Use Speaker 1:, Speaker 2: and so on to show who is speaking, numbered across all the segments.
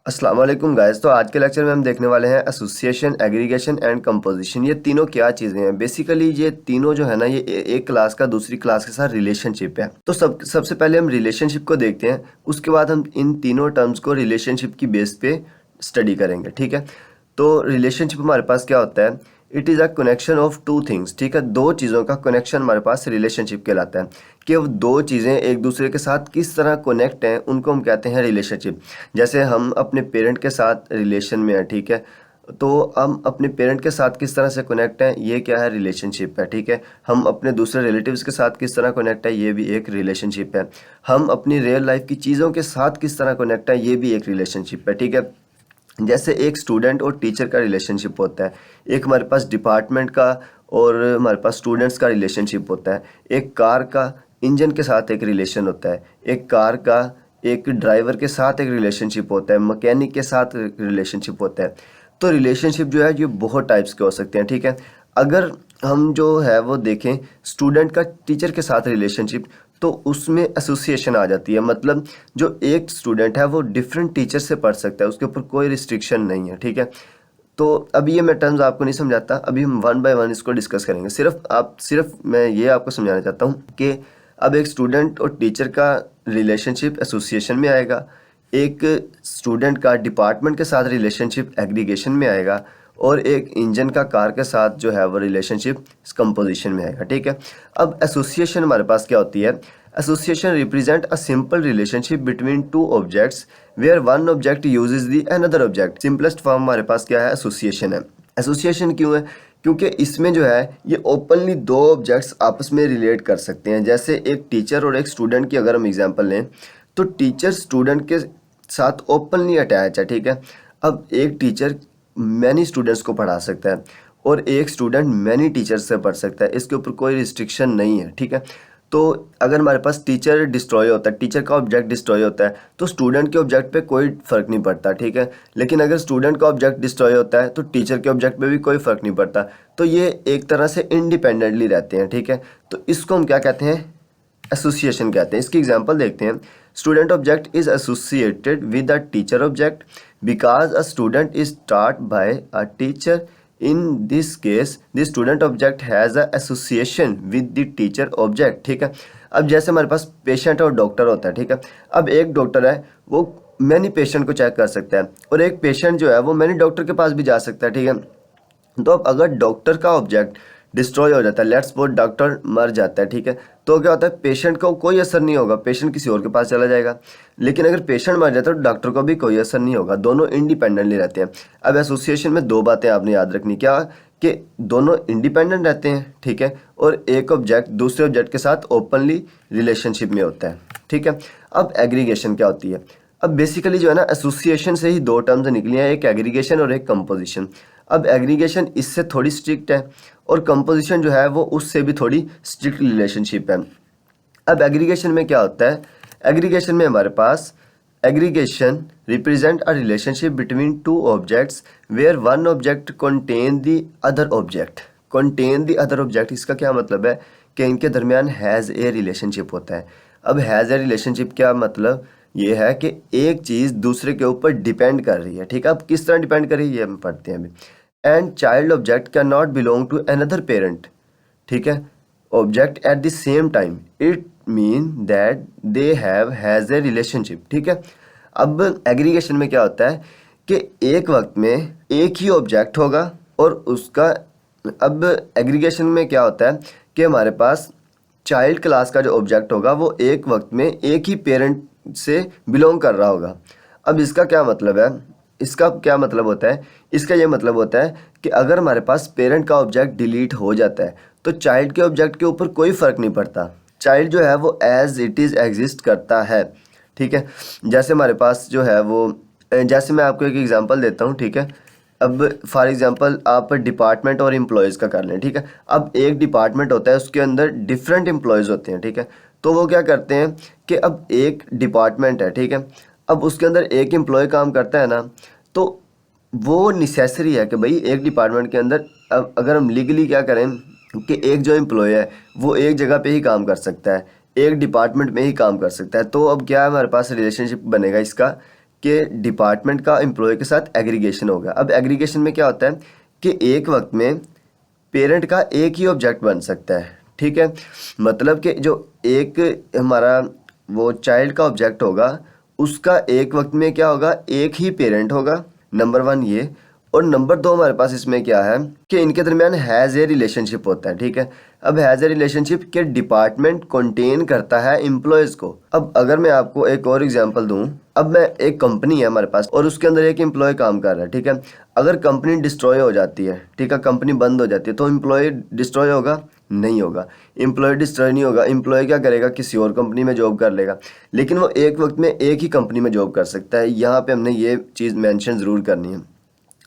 Speaker 1: अस्सलाम वालेकुम गाइस। तो आज के लेक्चर में हम देखने वाले हैं एसोसिएशन, एग्रीगेशन एंड कंपोजिशन। ये तीनों क्या चीज़ें हैं। बेसिकली ये तीनों जो है ना, ये एक क्लास का दूसरी क्लास के साथ रिलेशनशिप है। तो सबसे पहले हम रिलेशनशिप को देखते हैं, उसके बाद हम इन तीनों टर्म्स को रिलेशनशिप की बेस पे स्टडी करेंगे। ठीक है, तो रिलेशनशिप हमारे पास क्या होता है, it is a connection of two things. ठीक है, दो चीज़ों का कनेक्शन हमारे पास रिलेशनशिप कहलाता है कि वो दो चीज़ें एक दूसरे के साथ किस तरह कनेक्ट हैं, उनको हम कहते हैं रिलेशनशिप। जैसे हम अपने पेरेंट के साथ रिलेशन में हैं, ठीक है, तो हम अपने पेरेंट के साथ किस तरह से कनेक्ट हैं, ये क्या है, रिलेशनशिप है। ठीक है, हम अपने दूसरे रिलेटिव्स के साथ किस तरह कनेक्ट है, ये भी एक रिलेशनशिप है। हम अपनी रियल लाइफ की चीज़ों के साथ किस तरह कनेक्ट है, ये भी एक रिलेशनशिप है। ठीक है, जैसे एक स्टूडेंट और टीचर का रिलेशनशिप होता है, एक हमारे पास डिपार्टमेंट का और हमारे पास स्टूडेंट्स का रिलेशनशिप होता है, एक कार का इंजन के साथ एक रिलेशन होता है, एक कार का एक ड्राइवर के साथ एक रिलेशनशिप होता है, मैकेनिक के साथ रिलेशनशिप होता है। तो रिलेशनशिप जो है ये बहुत टाइप्स के हो सकते हैं। ठीक है, अगर हम जो है वो देखें स्टूडेंट का टीचर के साथ रिलेशनशिप, तो उसमें एसोसिएशन आ जाती है। मतलब जो एक स्टूडेंट है वो डिफरेंट टीचर से पढ़ सकता है, उसके ऊपर कोई रिस्ट्रिक्शन नहीं है। ठीक है, तो अभी ये मैं टर्म्स आपको नहीं समझाता, अभी हम वन बाय वन इसको डिस्कस करेंगे। सिर्फ मैं ये आपको समझाना चाहता हूँ कि अब एक स्टूडेंट और टीचर का रिलेशनशिप एसोसिएशन में आएगा, एक स्टूडेंट का डिपार्टमेंट के साथ रिलेशनशिप एग्रीगेशन में आएगा, और एक इंजन का कार के साथ जो है वो रिलेशनशिप कंपोजिशन में आएगा। ठीक है, अब एसोसिएशन हमारे पास क्या होती है, association represent a simple relationship between two objects where one object uses the another object. Simplest form हमारे पास क्या है, एसोसिएशन है। एसोसिएशन क्यों है, क्योंकि इसमें जो है ये ओपनली दो ऑब्जेक्ट्स आपस में रिलेट कर सकते हैं। जैसे एक टीचर और एक स्टूडेंट की अगर हम एग्जांपल लें, तो टीचर स्टूडेंट के साथ ओपनली अटैच है। ठीक है, अब एक टीचर मैनी स्टूडेंट्स को पढ़ा सकता है और एक स्टूडेंट मैनी टीचर से पढ़ सकता है, इसके ऊपर कोई रिस्ट्रिक्शन नहीं है। ठीक है, तो अगर हमारे पास टीचर डिस्ट्रॉय होता है, टीचर का ऑब्जेक्ट डिस्ट्रॉय होता है, तो स्टूडेंट के ऑब्जेक्ट पे कोई फ़र्क नहीं पड़ता। ठीक है, लेकिन अगर स्टूडेंट का ऑब्जेक्ट डिस्ट्रॉय होता है तो टीचर के ऑब्जेक्ट पे भी कोई फ़र्क नहीं पड़ता। तो ये एक तरह से इंडिपेंडेंटली रहते हैं। ठीक है, तो इसको हम क्या कहते हैं, एसोसिएशन कहते हैं। इसकी एग्जांपल देखते हैं। Student object is associated with a teacher object because a student is taught by a teacher. In this case the student object has an association with the teacher object. ठीक है, अब जैसे हमारे पास पेशेंट और doctor होता है। ठीक है, अब एक डॉक्टर है वो मैनी पेशेंट को चेक कर सकता है, और एक पेशेंट जो है वो मैनी डॉक्टर के पास भी जा सकता है। ठीक है, तो अब अगर डॉक्टर का ऑब्जेक्ट डिस्ट्रॉय हो जाता है, लेट्स सपोज डॉक्टर मर जाता है, ठीक है, तो क्या होता है, पेशेंट को कोई असर नहीं होगा, पेशेंट किसी और के पास चला जाएगा। लेकिन अगर पेशेंट मर जाता है तो डॉक्टर को भी कोई असर नहीं होगा, दोनों इंडिपेंडेंटली रहते हैं। अब एसोसिएशन में दो बातें आपने याद रखनी, क्या कि दोनों इंडिपेंडेंट रहते हैं। ठीक है, और एक ऑब्जेक्ट दूसरे ऑब्जेक्ट के साथ ओपनली रिलेशनशिप में होता है। ठीक है, अब एग्रीगेशन क्या होती है। अब बेसिकली जो है ना, एसोसिएशन से ही दो टर्म्स निकली हैं, एक एग्रीगेशन और एक कंपोजिशन। अब एग्रीगेशन इससे थोड़ी स्ट्रिक्ट है और कंपोजिशन जो है वो उससे भी थोड़ी स्ट्रिक्ट रिलेशनशिप है। अब एग्रीगेशन में क्या होता है, एग्रीगेशन में हमारे पास aggregation represent a relationship between two objects where one object contain the other object. Contain the other object, इसका क्या मतलब है कि इनके दरमियान हैज़ ए रिलेशनशिप होता है। अब हैज़ ए रिलेशनशिप क्या मतलब, ये है कि एक चीज़ दूसरे के ऊपर डिपेंड कर रही है। ठीक है, अब किस तरह डिपेंड कर रही है ये हम पढ़ते हैं अभी। And child object can not belong to another parent. ठीक है, object at the same time, it mean that they has a relationship. ठीक है, अब एग्रीगेशन में क्या होता है कि एक वक्त में एक ही ऑब्जेक्ट होगा और उसका, अब एग्रीगेशन में क्या होता है कि हमारे पास चाइल्ड क्लास का जो ऑब्जेक्ट होगा वो एक वक्त में एक ही पेरेंट से बिलोंग कर रहा होगा। अब इसका क्या मतलब है, इसका क्या मतलब होता है, इसका ये मतलब होता है कि अगर हमारे पास पेरेंट का ऑब्जेक्ट डिलीट हो जाता है तो चाइल्ड के ऑब्जेक्ट के ऊपर कोई फ़र्क नहीं पड़ता, चाइल्ड जो है वो एज इट इज़ एग्जिस्ट करता है। ठीक है, जैसे हमारे पास जो है वो, जैसे मैं आपको एक एग्जांपल देता हूँ। ठीक है, अब फॉर एग्जांपल आप डिपार्टमेंट और एम्प्लॉयज़ का कर लें। ठीक है, अब एक डिपार्टमेंट होता है, उसके अंदर डिफरेंट एम्प्लॉयज़ होते हैं। ठीक है, तो वो क्या करते हैं कि अब एक डिपार्टमेंट है, ठीक है, अब उसके अंदर एक एम्प्लॉय काम करता है ना, तो वो नेसेसरी है कि भाई एक डिपार्टमेंट के अंदर, अब अगर हम लीगली क्या करें कि एक जो एम्प्लॉय है वो एक जगह पे ही काम कर सकता है, एक डिपार्टमेंट में ही काम कर सकता है। तो अब क्या है, हमारे पास रिलेशनशिप बनेगा इसका कि डिपार्टमेंट का एम्प्लॉय के साथ एग्रीगेशन होगा। अब एग्रीगेशन में क्या होता है कि एक वक्त में पेरेंट का एक ही ऑब्जेक्ट बन सकता है, ठीक है। मतलब कि जो एक हमारा वो चाइल्ड का ऑब्जेक्ट होगा उसका एक वक्त में क्या होगा, एक ही पेरेंट होगा, नंबर वन ये। और नंबर दो हमारे पास इसमें क्या है कि इनके दरमियान हैज़ ए रिलेशनशिप होता है, ठीक है। अब हैज़ ए रिलेशनशिप के डिपार्टमेंट कंटेन करता है एम्प्लॉयज़ को। अब अगर मैं आपको एक और एग्जांपल दूं, अब मैं एक कंपनी है हमारे पास और उसके अंदर एक एम्प्लॉय काम कर रहा है, ठीक है। अगर कंपनी डिस्ट्रॉय हो जाती है, ठीक है, कंपनी बंद हो जाती है, तो एम्प्लॉय डिस्ट्रॉय होगा? नहीं होगा। एम्प्लॉय डिस्ट्रॉय नहीं होगा, एम्प्लॉय क्या करेगा, किसी और कंपनी में जॉब कर लेगा, लेकिन वो एक वक्त में एक ही कंपनी में जॉब कर सकता है। यहाँ पे हमने ये चीज़ मेंशन ज़रूर करनी है।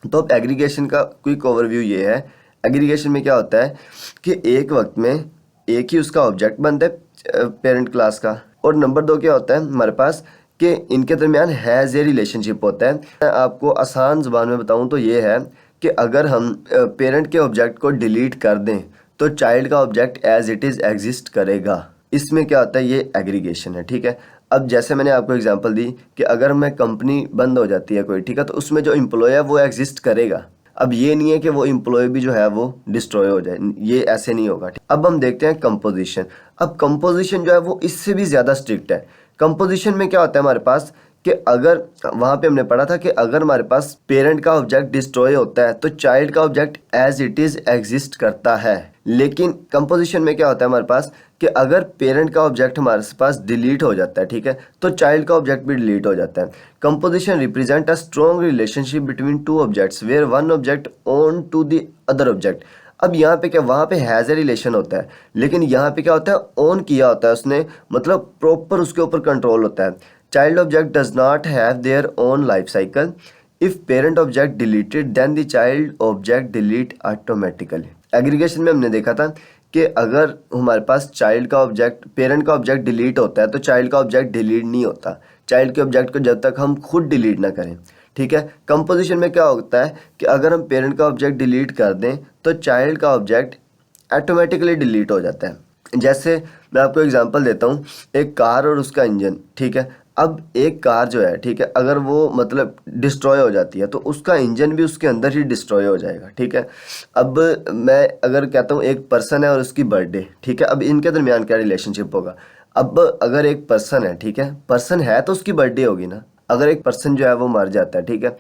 Speaker 1: तो अब एग्रीगेशन का क्विक ओवरव्यू ये है, एग्रीगेशन में क्या होता है कि एक वक्त में एक ही उसका ऑब्जेक्ट बनता है पेरेंट क्लास का। और नंबर दो क्या होता है हमारे पास कि इनके दरमियान हैज़ ए रिलेशनशिप होता है। मैं आपको आसान ज़ुबान में बताऊं तो ये है कि अगर हम पेरेंट के ऑब्जेक्ट को डिलीट कर दें तो चाइल्ड का object as it is exist करेगा। इसमें क्या होता है, ये एग्रीगेशन है, ठीक है। अब जैसे मैंने आपको एग्जांपल दी कि अगर मैं कंपनी बंद हो जाती है कोई, ठीक है, तो उसमें जो एम्प्लॉय है वो एग्जिस्ट करेगा। अब ये नहीं है कि वो एम्प्लॉय भी जो है वो डिस्ट्रॉय हो जाए, ये ऐसे नहीं होगा। अब हम देखते हैं कंपोजिशन। अब कंपोजिशन जो है वो इससे भी ज़्यादा स्ट्रिक्ट है। कंपोजिशन में क्या होता है हमारे पास कि अगर वहाँ पे हमने पढ़ा था कि अगर हमारे पास पेरेंट का ऑब्जेक्ट डिस्ट्रॉय होता है तो चाइल्ड का object as it is exist करता है। लेकिन कंपोजिशन में क्या होता है हमारे पास कि अगर पेरेंट का ऑब्जेक्ट हमारे पास डिलीट हो जाता है, ठीक है, तो चाइल्ड का ऑब्जेक्ट भी डिलीट हो जाता है। Composition represent a strong relationship between two objects where one object own to the other object. अब यहाँ पे क्या, वहाँ पे हैज़ ए रिलेशन होता है, लेकिन यहाँ पे क्या होता है, ओन किया होता है उसने, मतलब प्रॉपर उसके ऊपर कंट्रोल होता है। Child object does not have their own life cycle. If parent object deleted then the child object delete automatically. Aggregation में हमने देखा था कि अगर हमारे पास चाइल्ड का ऑब्जेक्ट, पेरेंट का ऑब्जेक्ट डिलीट होता है तो चाइल्ड का ऑब्जेक्ट डिलीट नहीं होता, चाइल्ड के ऑब्जेक्ट को जब तक हम खुद डिलीट ना करें, ठीक है। कंपोजिशन में क्या होता है कि अगर हम पेरेंट का ऑब्जेक्ट डिलीट कर दें तो चाइल्ड का ऑब्जेक्ट ऑटोमेटिकली डिलीट हो जाता है। जैसे मैं आपको एग्जांपल देता हूँ, एक कार और उसका इंजन, ठीक है। अब एक कार जो है, ठीक है, अगर वो मतलब डिस्ट्रॉय हो जाती है तो उसका इंजन भी उसके अंदर ही डिस्ट्रॉय हो जाएगा, ठीक है। अब मैं अगर कहता हूँ एक पर्सन है और उसकी बर्थडे, ठीक है, अब इनके दरमियान क्या रिलेशनशिप होगा। अब अगर एक पर्सन है, ठीक है, पर्सन है तो उसकी बर्थडे होगी ना। अगर एक पर्सन जो है वो मर जाता है, ठीक है,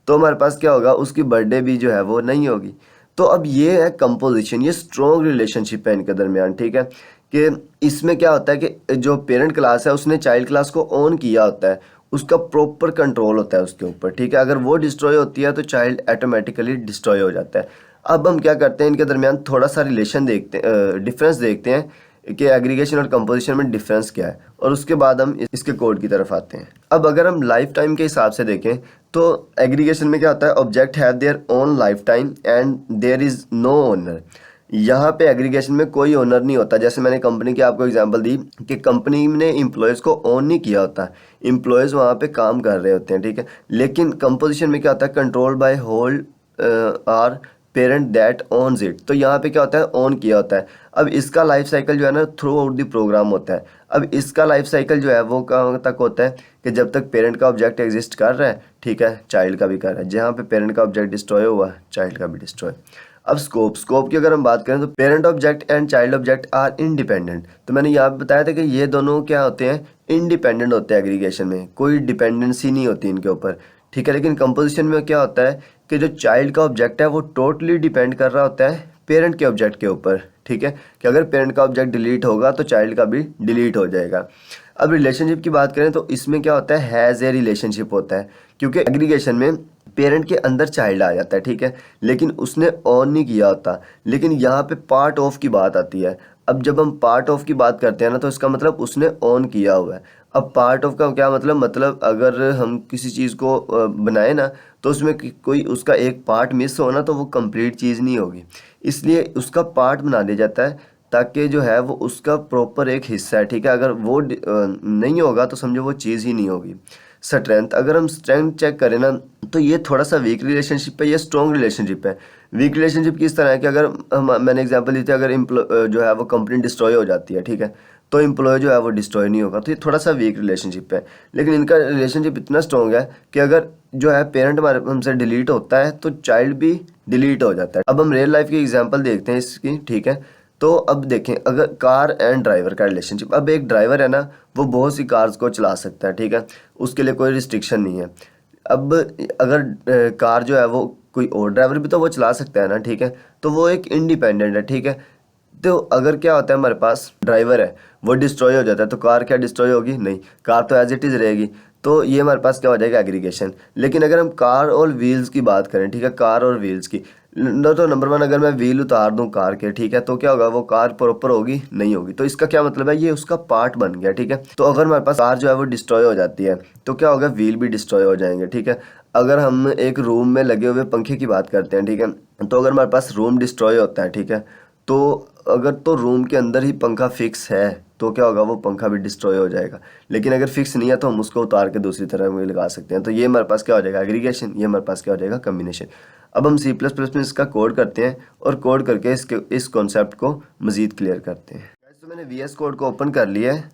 Speaker 1: तो हमारे पास क्या होगा, उसकी बर्थडे भी जो है वो नहीं होगी। तो अब ये है कंपोजिशन, ये स्ट्रॉन्ग रिलेशनशिप है इनके दरमियान, ठीक है। कि इसमें क्या होता है कि जो पेरेंट क्लास है उसने चाइल्ड क्लास को ऑन किया होता है, उसका प्रॉपर कंट्रोल होता है उसके ऊपर, ठीक है। अगर वो डिस्ट्रॉय होती है तो चाइल्ड ऑटोमेटिकली डिस्ट्रॉय हो जाता है। अब हम क्या करते हैं, इनके दरमियान थोड़ा सा रिलेशन देखते हैं, डिफरेंस देखते हैं कि एग्रीगेशन और कंपोजिशन में डिफरेंस क्या है, और उसके बाद हम इसके कोड की तरफ आते हैं। अब अगर हम लाइफ टाइम के हिसाब से देखें तो एग्रीगेशन में क्या होता है, object have their own life time and there is no owner. यहाँ पे एग्रीगेशन में कोई ओनर नहीं होता। जैसे मैंने कंपनी की आपको एग्जांपल दी कि कंपनी ने एम्प्लॉयज़ को ओन नहीं किया होता, एम्प्लॉयज़ वहाँ पे काम कर रहे होते हैं, ठीक है। लेकिन कंपोजिशन में क्या होता है, control by hold or parent that owns it. तो यहाँ पे क्या होता है, ओन किया होता है। अब इसका लाइफ साइकिल जो है ना थ्रू आउट द प्रोग्राम होता है। अब इसका लाइफ साइकिल जो है वो कहाँ तक होता है कि जब तक पेरेंट का ऑब्जेक्ट एग्जिस्ट कर रहा है, ठीक है, चाइल्ड का भी कर रहा है। जहाँ पे पेरेंट का ऑब्जेक्ट डिस्ट्रॉय हुआ, चाइल्ड का भी डिस्ट्रॉय। अब स्कोप की अगर हम बात करें तो parent object and child object are independent. तो मैंने यहाँ पे बताया था कि ये दोनों क्या होते हैं, इंडिपेंडेंट होते हैं एग्रीगेशन में, कोई डिपेंडेंसी नहीं होती इनके ऊपर, ठीक है। लेकिन कंपोजिशन में क्या होता है कि जो चाइल्ड का ऑब्जेक्ट है वो टोटली डिपेंड कर रहा होता है पेरेंट के ऑब्जेक्ट के ऊपर, ठीक है, कि अगर पेरेंट का ऑब्जेक्ट डिलीट होगा तो चाइल्ड का भी डिलीट हो जाएगा। अब रिलेशनशिप की बात करें तो इसमें क्या होता है, हैज़ ए रिलेशनशिप होता है, क्योंकि एग्रीगेशन में पेरेंट के अंदर चाइल्ड आ जाता है, ठीक है, लेकिन उसने ऑन नहीं किया होता। लेकिन यहाँ पे पार्ट ऑफ की बात आती है। अब जब हम पार्ट ऑफ की बात करते हैं ना तो इसका मतलब उसने ऑन किया हुआ है। अब पार्ट ऑफ का क्या मतलब अगर हम किसी चीज़ को बनाए ना तो उसमें कोई उसका एक पार्ट मिस हो ना तो वो कंप्लीट चीज़ नहीं होगी, इसलिए उसका पार्ट बना दिया जाता है ताकि जो है वो उसका प्रॉपर एक हिस्सा है, ठीक है। अगर वो नहीं होगा तो समझो वो चीज़ ही नहीं होगी। स्ट्रेंथ, अगर हम स्ट्रेंथ चेक करें ना तो ये थोड़ा सा वीक रिलेशनशिप है, ये स्ट्रॉन्ग रिलेशनशिप है। वीक रिलेशनशिप किस तरह है कि अगर मैंने एग्जांपल दी थी, अगर जो है वो कंपनी डिस्ट्रॉय हो जाती है, ठीक है, तो एम्प्लॉय जो है वो डिस्ट्रॉय नहीं होगा, तो ये थोड़ा सा वीक रिलेशनशिप है। लेकिन इनका रिलेशनशिप इतना स्ट्रॉन्ग है कि अगर जो है पेरेंट हमारे हमसे डिलीट होता है तो चाइल्ड भी डिलीट हो जाता है। अब हम रियल लाइफ की एग्जांपल देखते हैं इसकी, ठीक है। तो अब देखें, अगर कार एंड ड्राइवर का रिलेशनशिप, अब एक ड्राइवर है ना, वो बहुत सी कार्स को चला सकता है, ठीक है, उसके लिए कोई रिस्ट्रिक्शन नहीं है। अब अगर कार जो है वो कोई और ड्राइवर भी तो वो चला सकता है ना, ठीक है, तो वो एक इंडिपेंडेंट है, ठीक है। तो अगर क्या होता है, हमारे पास ड्राइवर है वो डिस्ट्रॉय हो जाता है, तो कार क्या डिस्ट्रॉय होगी? नहीं, कार तो एज इट इज़ रहेगी। तो ये हमारे पास क्या हो जाएगा? एग्रीगेशन। लेकिन अगर हम कार और व्हील्स की बात करें, ठीक है, कार और व्हील्स की, तो नंबर वन, अगर मैं व्हील उतार दूं कार के, ठीक है, तो क्या होगा? वो कार प्रॉपर होगी? नहीं होगी। तो इसका क्या मतलब है? ये उसका पार्ट बन गया, ठीक है। तो अगर हमारे पास कार जो है वो डिस्ट्रॉय हो जाती है तो क्या होगा? व्हील भी डिस्ट्रॉय हो जाएंगे, ठीक है। अगर हम एक रूम में लगे हुए पंखे की बात करते हैं, ठीक है, तो अगर हमारे पास रूम डिस्ट्रॉय होता है, ठीक है, तो अगर तो रूम के अंदर ही पंखा फिक्स है तो क्या होगा? वो पंखा भी डिस्ट्रॉय हो जाएगा। लेकिन अगर फिक्स नहीं है तो हम उसको उतार के दूसरी तरह में लगा सकते हैं। तो ये हमारे पास क्या हो जाएगा? एग्रीगेशन। ये हमारे पास क्या हो जाएगा? कम्बिनेशन। अब हम C++ में इसका कोड करते हैं और कोड करके इस कॉन्सेप्ट को मज़ीद क्लियर करते हैं। तो मैंने VS कोड को ओपन कर लिया है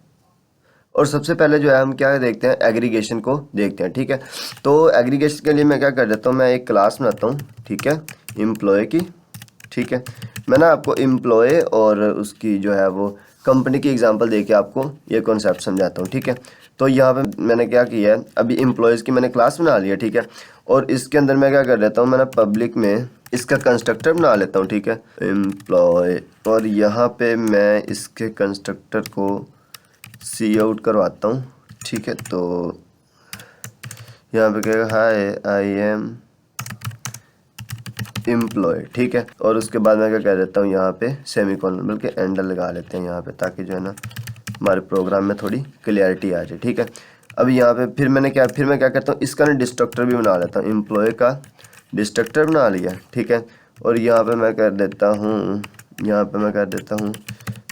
Speaker 1: और सबसे पहले जो है हम क्या देखते हैं? एग्रीगेशन को देखते हैं, ठीक है। तो एग्रीगेशन के लिए मैं क्या कर देता हूँ, मैं एक क्लास बनाता हूँ, ठीक है, एम्प्लॉय की, ठीक है। मैं ना आपको एम्प्लॉय और उसकी जो है वो कंपनी की एग्जांपल देके आपको ये कॉन्सेप्ट समझाता हूँ, ठीक है। तो यहाँ पे मैंने क्या किया है, अभी एम्प्लॉयज़ की मैंने क्लास बना ली है, ठीक है। और इसके अंदर मैं क्या कर लेता हूँ, मैंने पब्लिक में इसका कंस्ट्रक्टर बना लेता हूँ, ठीक है, एम्प्लॉय। और यहाँ पे मैं इसके कंस्ट्रक्टर को सी आउट करवाता हूँ, ठीक है। तो यहाँ पे कहेगा हाय आई एम एम्प्लॉय, ठीक है। और उसके बाद मैं क्या कह देता हूँ, यहाँ पे सेमीकोलन, बल्कि एंड लगा लेते हैं यहाँ पे, ताकि जो है ना हमारे प्रोग्राम में थोड़ी क्लियरिटी आ जाए, ठीक है। अब यहाँ पे फिर मैं क्या करता हूँ, इसका ना डिस्ट्रक्टर भी बना लेता हूँ, एम्प्लॉय का डिस्ट्रक्टर बना लिया, ठीक है। और यहाँ पे मैं कर देता हूँ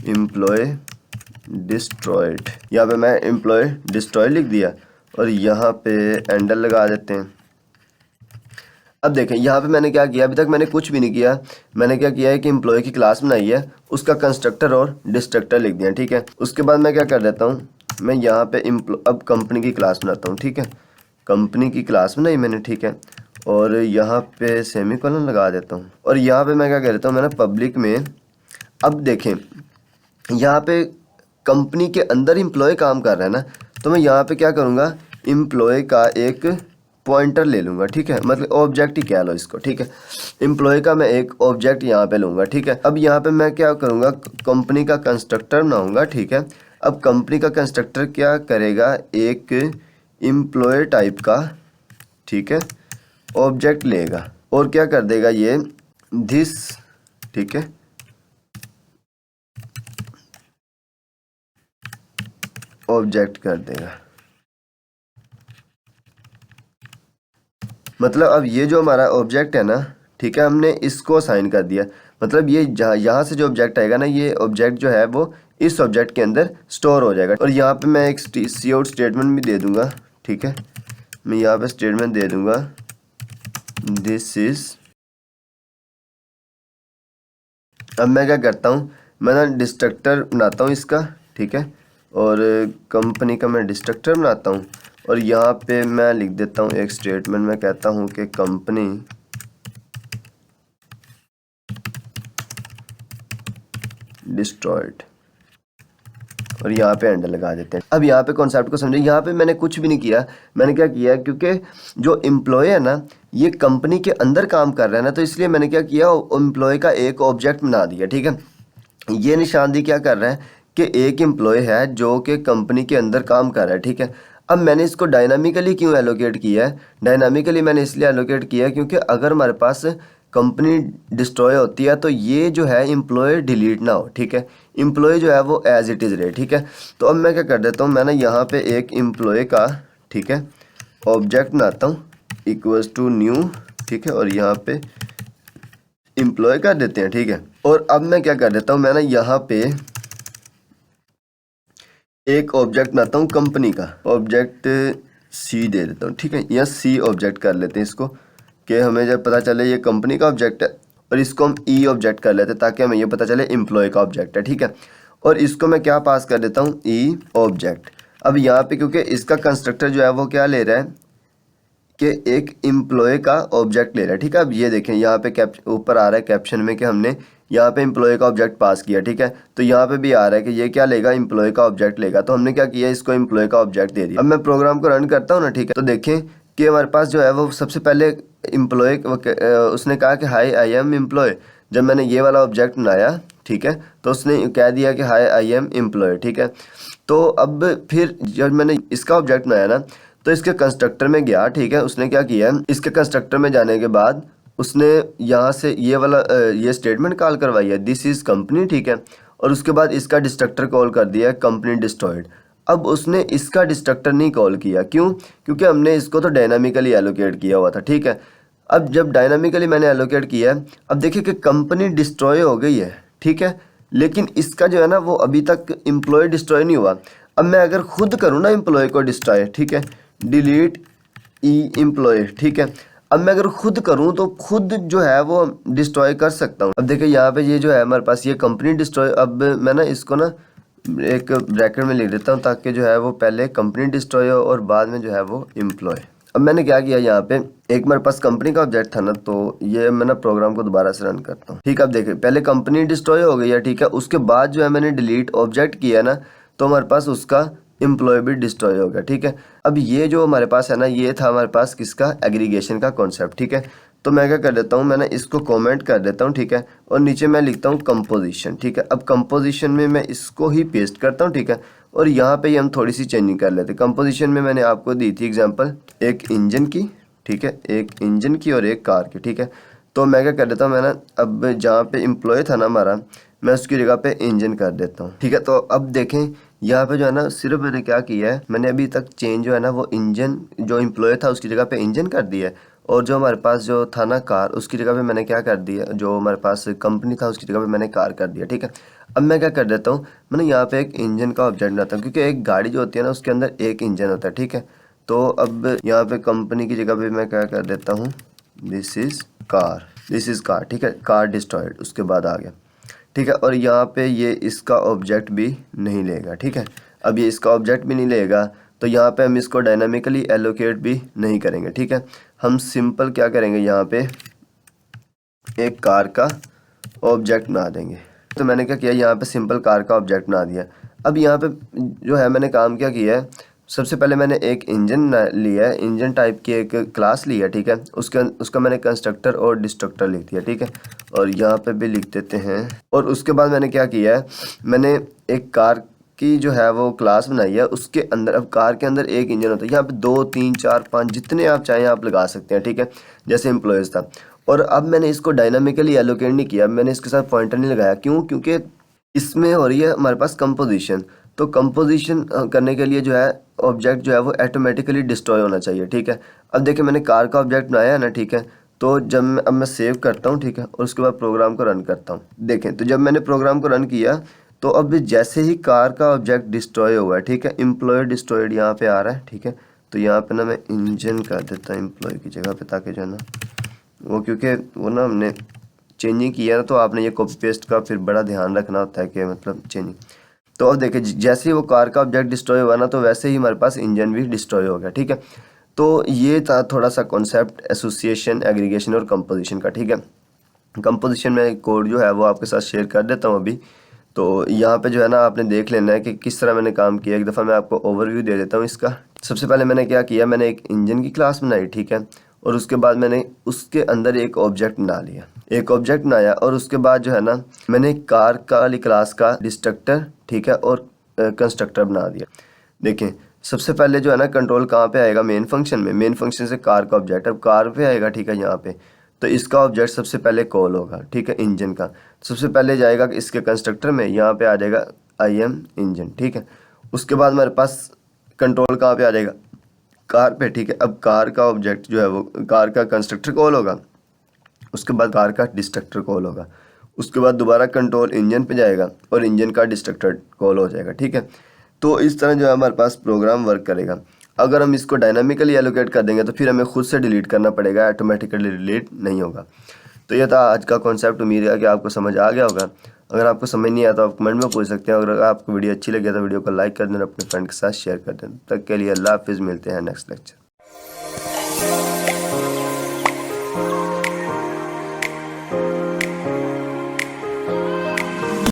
Speaker 1: एम्प्लॉय डिस्ट्रॉयड, यहाँ पे मैं एम्प्लॉय डिस्ट्रॉय लिख दिया और यहाँ पे एंडल लगा देते हैं। अब देखें, यहाँ पे मैंने क्या किया, अभी तक मैंने कुछ भी नहीं किया। मैंने क्या किया है कि एम्प्लॉय की क्लास बनाई है, उसका कंस्ट्रक्टर और डिस्ट्रक्टर लिख दिया, ठीक है। उसके बाद मैं क्या कर देता हूँ, मैं यहाँ पे अब कंपनी की क्लास बनाता हूँ, ठीक है। कंपनी की क्लास बनाई मैंने, ठीक है। और यहाँ पे सेमीकोलन लगा देता हूँ और यहाँ पे मैं क्या कर देता हूँ, मैंने पब्लिक में, अब देखें यहाँ पे कंपनी के अंदर एम्प्लॉय काम कर रहा है ना, तो मैं यहाँ पे क्या करूँगा, एम्प्लॉय का एक पॉइंटर ले लूँगा, ठीक है, मतलब ऑब्जेक्ट ही कह लो इसको, ठीक है। एम्प्लॉय का मैं एक ऑब्जेक्ट यहाँ पे लूँगा, ठीक है। अब यहाँ पे मैं क्या करूँगा, कंपनी का कंस्ट्रक्टर बनाऊँगा, ठीक है। अब कंपनी का कंस्ट्रक्टर क्या करेगा, एक एम्प्लॉय टाइप का, ठीक है, ऑब्जेक्ट लेगा और क्या कर देगा, ये दिस, ठीक है, ऑब्जेक्ट कर देगा। मतलब अब ये जो हमारा ऑब्जेक्ट है ना, ठीक है, हमने इसको असाइन कर दिया। मतलब ये यहाँ से जो ऑब्जेक्ट आएगा ना, ये ऑब्जेक्ट जो है वो इस ऑब्जेक्ट के अंदर स्टोर हो जाएगा। और यहाँ पे मैं एक सी आउट स्टेटमेंट भी दे दूंगा, ठीक है। मैं यहाँ पे स्टेटमेंट दे दूंगा दिस इज। अब मैं क्या करता हूँ, मैं ना डिस्ट्रक्टर बनाता हूँ इसका, ठीक है। और कंपनी का मैं डिस्ट्रक्टर बनाता हूँ और यहाँ पे मैं लिख देता हूँ एक स्टेटमेंट, मैं कहता हूँ कि कंपनी डिस्ट्रॉयड और यहाँ पे एंड लगा देते हैं। अब यहाँ पे कॉन्सेप्ट को समझे, यहाँ पे मैंने कुछ भी नहीं किया। मैंने क्या किया, क्योंकि जो एम्प्लॉय है ना ये कंपनी के अंदर काम कर रहा है ना, तो इसलिए मैंने क्या किया, एम्प्लॉय का एक ऑब्जेक्ट बना दिया, ठीक है। ये निशानदी क्या कर रहा है कि एक एम्प्लॉय है जो कि कंपनी के अंदर काम कर रहा है, ठीक है। अब मैंने इसको डायनामिकली क्यों एलोकेट किया है? डायनामिकली मैंने इसलिए एलोकेट किया है क्योंकि अगर हमारे पास कंपनी डिस्ट्रॉय होती है तो ये जो है एम्प्लॉय डिलीट ना हो, ठीक है। एम्प्लॉय जो है वो एज इट इज़ रहे, ठीक है। तो अब मैं क्या कर देता हूँ, मैं ना यहाँ पे एक एम्प्लॉय का, ठीक है, ऑब्जेक्ट बनाता हूँ इक्वल्स टू न्यू, ठीक है। और यहाँ पे एम्प्लॉय कर देते हैं, ठीक है। और अब मैं क्या कर देता हूँ, मैं ना यहाँ पे एक ऑब्जेक्ट बनाता हूँ कंपनी का, ऑब्जेक्ट सी दे देता हूँ, ठीक है, या सी ऑब्जेक्ट कर लेते हैं इसको, कि हमें जब पता चले ये कंपनी का ऑब्जेक्ट है, और इसको हम ई ऑब्जेक्ट कर लेते हैं ताकि हमें ये पता चले एम्प्लॉय का ऑब्जेक्ट है, ठीक है। और इसको मैं क्या पास कर देता हूँ, ई ऑब्जेक्ट। अब यहाँ पे क्योंकि इसका कंस्ट्रक्टर जो है वो क्या ले रहा है कि एक एम्प्लॉय का ऑब्जेक्ट ले रहा है, ठीक है। अब ये देखें यहाँ पे ऊपर आ रहा है कैप्शन में कि हमने यहाँ पे एम्प्लॉय का ऑब्जेक्ट पास किया, ठीक है। तो यहाँ पे भी आ रहा है कि ये क्या लेगा, एम्प्लॉय का ऑब्जेक्ट लेगा। तो हमने क्या किया, इसको एम्प्लॉय का ऑब्जेक्ट दे दिया। अब मैं प्रोग्राम को रन करता हूँ ना, ठीक है, तो देखें कि हमारे पास जो है वो सबसे पहले एम्प्लॉय, उसने कहा कि हाई आई एम एम्प्लॉय। जब मैंने ये वाला ऑब्जेक्ट बनाया, ठीक है, तो उसने कह दिया कि हाई आई एम एम्प्लॉय, ठीक है। तो अब फिर जब मैंने इसका ऑब्जेक्ट बनाया ना, तो इसके कंस्ट्रक्टर में गया, ठीक है। उसने क्या किया, इसके कंस्ट्रक्टर में जाने के बाद उसने यहाँ से ये वाला ये स्टेटमेंट कॉल करवाई है, दिस इज़ कंपनी, ठीक है। और उसके बाद इसका डिस्ट्रक्टर कॉल कर दिया है, कंपनी डिस्ट्रॉयड। अब उसने इसका डिस्ट्रक्टर नहीं कॉल किया, क्यों? क्योंकि हमने इसको तो डायनामिकली एलोकेट किया हुआ था, ठीक है। अब जब डायनामिकली मैंने एलोकेट किया है, अब देखिए कि कंपनी डिस्ट्रॉय हो गई है, ठीक है, लेकिन इसका जो है ना वो अभी तक एम्प्लॉय डिस्ट्रॉय नहीं हुआ। अब मैं अगर खुद करूँ ना एम्प्लॉय को डिस्ट्रॉय, ठीक है, डिलीट ई एम्प्लॉय, ठीक है। अब मैं अगर खुद करूँ तो खुद जो है वो डिस्ट्रॉय कर सकता हूँ। अब देखिए यहाँ पे ये जो है हमारे पास ये कंपनी डिस्ट्रॉय, अब मैं ना इसको ना एक ब्रैकेट में लिख देता हूँ ताकि जो है वो पहले कंपनी डिस्ट्रॉय हो और बाद में जो है वो एम्प्लॉय। अब मैंने क्या किया, यहाँ पे एक मेरे पास कंपनी का ऑब्जेक्ट था ना, तो ये मैं ना प्रोग्राम को दोबारा से रन करता हूँ, ठीक है। अब देखिए पहले कंपनी डिस्ट्रॉय हो गई है, ठीक है, उसके बाद जो है मैंने डिलीट ऑब्जेक्ट किया ना, तो हमारे पास उसका एम्प्लॉय भी डिस्ट्रॉय हो गया, ठीक है। अब ये जो हमारे पास है ना, ये था हमारे पास किसका, एग्रीगेशन का कॉन्सेप्ट, ठीक है। तो मैं क्या कर देता हूँ, मैंने इसको कमेंट कर देता हूँ, ठीक है, और नीचे मैं लिखता हूँ कंपोजिशन, ठीक है। अब कंपोजिशन में मैं इसको ही पेस्ट करता हूँ, ठीक है, और यहाँ पे हम थोड़ी सी चेंजिंग कर लेते हैं। कंपोजिशन में मैंने आपको दी थी एग्जांपल एक इंजन की, ठीक है, एक इंजन की और एक कार की, ठीक है। तो मैं क्या कर देता हूँ, मैं ना अब जहाँ पे एम्प्लॉय था ना हमारा, मैं उसकी जगह पे इंजन कर देता हूँ, ठीक है। तो अब देखें यहाँ पे जो है ना, सिर्फ मैंने क्या किया है, मैंने अभी तक चेंज जो है ना वो इंजन, जो एम्प्लॉय था उसकी जगह पे इंजन कर दिया है, और जो हमारे पास जो था ना कार, उसकी जगह पे मैंने क्या कर दिया, जो हमारे पास कंपनी था उसकी जगह पे मैंने कार कर दिया, ठीक है। अब मैं क्या कर देता हूँ, मैंने यहाँ पे एक इंजन का ऑब्जेक्ट बनाता हूँ, क्योंकि एक गाड़ी जो होती है ना उसके अंदर एक इंजन होता है, ठीक है। तो अब यहाँ पे कंपनी की जगह पे मैं क्या कर देता हूँ, this is car, this is car, ठीक है, कार डिस्ट्रॉयड उसके बाद आ गया, ठीक है। और यहाँ पे ये इसका ऑब्जेक्ट भी नहीं लेगा, ठीक है। अब ये इसका ऑब्जेक्ट भी नहीं लेगा, तो यहाँ पे हम इसको डायनामिकली एलोकेट भी नहीं करेंगे, ठीक है। हम सिंपल क्या करेंगे, यहाँ पे एक कार का ऑब्जेक्ट बना देंगे। तो मैंने क्या किया, यहाँ पे सिंपल कार का ऑब्जेक्ट बना दिया। अब यहाँ पे जो है मैंने काम क्या किया है, सबसे पहले मैंने एक इंजन लिया है, इंजन टाइप की एक क्लास लिया, ठीक है। उसका मैंने कंस्ट्रक्टर और डिस्ट्रक्टर लिख दिया, ठीक है, और यहाँ पे भी लिख देते हैं। और उसके बाद मैंने क्या किया है, मैंने एक कार की जो है वो क्लास बनाई है, उसके अंदर, अब कार के अंदर एक इंजन होता है, यहाँ पे 2 3 4 5 जितने आप चाहें आप लगा सकते हैं, ठीक है, जैसे एम्प्लॉयज़ था। और अब मैंने इसको डायनामिकली एलोकेट नहीं किया, मैंने इसके साथ पॉइंटर नहीं लगाया, क्यों? क्योंकि इसमें हो रही है हमारे पास कंपोजिशन। तो कंपोजिशन करने के लिए जो है ऑब्जेक्ट जो है वो ऑटोमेटिकली डिस्ट्रॉय होना चाहिए, ठीक है। अब देखिए मैंने कार का ऑब्जेक्ट बनाया है ना, ठीक है। तो अब मैं सेव करता हूँ, ठीक है, और उसके बाद प्रोग्राम को रन करता हूँ। देखें तो जब मैंने प्रोग्राम को रन किया, तो अब जैसे ही कार का ऑब्जेक्ट डिस्ट्रॉय हुआ है, ठीक है, एम्प्लॉय डिस्ट्रॉयड यहाँ पे आ रहा है, ठीक है। तो यहाँ पे ना मैं इंजन कर देता हूँ एम्प्लॉय की जगह पे, ताकि जो है ना वो, क्योंकि वो ना हमने चेंजिंग किया ना, तो आपने ये कॉपी पेस्ट का फिर बड़ा ध्यान रखना होता है कि मतलब चेंजिंग। तो अब देखिए जैसे ही वो कार का ऑब्जेक्ट डिस्ट्रॉय हुआ ना, तो वैसे ही हमारे पास इंजन भी डिस्ट्रॉय हो गया, ठीक है। तो ये था थोड़ा सा कॉन्सेप्ट एसोसिएशन, एग्रीगेशन और कंपोजिशन का, ठीक है। कंपोजिशन में कोड जो है वो आपके साथ शेयर कर देता हूँ अभी। तो यहाँ पे जो है ना आपने देख लेना है कि किस तरह मैंने काम किया। एक दफ़ा मैं आपको ओवरव्यू दे देता हूँ इसका। सबसे पहले मैंने क्या किया, मैंने एक इंजन की क्लास बनाई, ठीक है, और उसके बाद मैंने उसके अंदर एक ऑब्जेक्ट बना लिया, एक ऑब्जेक्ट बनाया, और उसके बाद जो है ना मैंने कार का वाली क्लास का डिस्ट्रक्टर, ठीक है, और कंस्ट्रक्टर बना दिया। देखें सबसे पहले जो है ना कंट्रोल कहाँ पे आएगा, मेन फंक्शन में, मेन फंक्शन से कार का ऑब्जेक्ट अब कार पे आएगा, ठीक है, यहाँ पे। तो इसका ऑब्जेक्ट सबसे पहले कॉल होगा, ठीक है, इंजन का सबसे पहले जाएगा इसके कंस्ट्रक्टर में, यहाँ पे आ जाएगा आई एम इंजन, ठीक है। उसके बाद हमारे पास कंट्रोल कहाँ पे आ जाएगा, कार पे, ठीक है। अब कार का ऑब्जेक्ट जो है वो कार का कंस्ट्रक्टर कॉल होगा, उसके बाद कार का डिस्ट्रक्टर कॉल होगा, उसके बाद दोबारा कंट्रोल इंजन पे जाएगा और इंजन का डिस्ट्रक्टर कॉल हो जाएगा, ठीक है। तो इस तरह जो है हमारे पास प्रोग्राम वर्क करेगा। अगर हम इसको डायनामिकली एलोकेट कर देंगे तो फिर हमें खुद से डिलीट करना पड़ेगा, ऑटोमेटिकली डिलीट नहीं होगा। तो ये था आज का कॉन्सेप्ट। उम्मीद है कि आपको समझ आ गया होगा। अगर आपको समझ नहीं आया तो आप कमेंट में पूछ सकते हैं। अगर आपको वीडियो अच्छी लगे तो वीडियो को लाइक कर देना, अपने फ्रेंड के साथ शेयर कर देना। तब तक के लिए अल्लाह हाफिज़, मिलते हैं नेक्स्ट लेक्चर।